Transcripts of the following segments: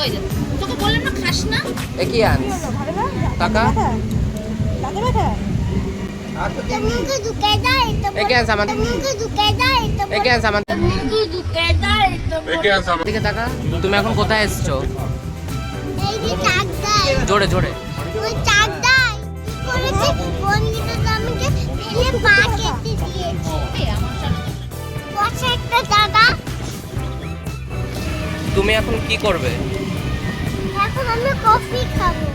ওই যে তোকে বললাম না খাস না। এ কি আনস কাকা একে আনস আমার দিকে তাকা। তুমি এখন কোথায় এসছো? জোরে জোরে। তুমি এখন কি করবে? এখন আমি কফি খাবো।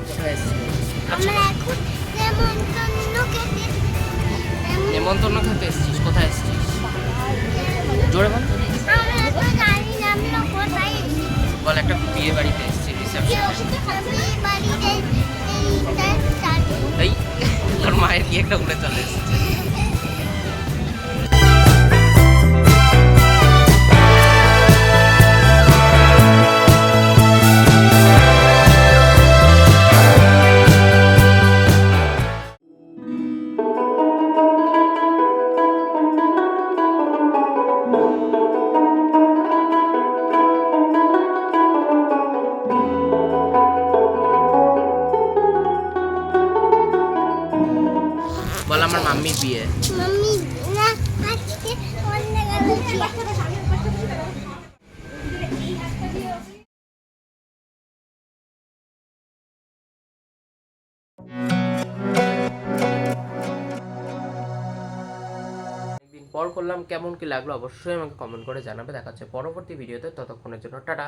কোথায় এসছো? আমরা এখন নেমন্তন্ন খেতে এসছিস? কোথায় এসছিস? জোরে বল। আমরা তো জানি না আমরা কোথায় এসেছি। বল একটা বিয়ে বাড়িতে এসছি, রিসেপশন। বিয়ে বাড়িতে এই তোর মায়ের কি একটা উড়ে চলে এসেছে। বল আমার মাম্মির বিয়ে। মাম্মি না আজকে অন্য গেল। একদিন পর করলাম, কেমন কি লাগলো অবশ্যই আমাকে কমেন্ট করে জানাবে। দেখা হচ্ছে পরবর্তী ভিডিওতে, ততক্ষণের জন্য টাটা।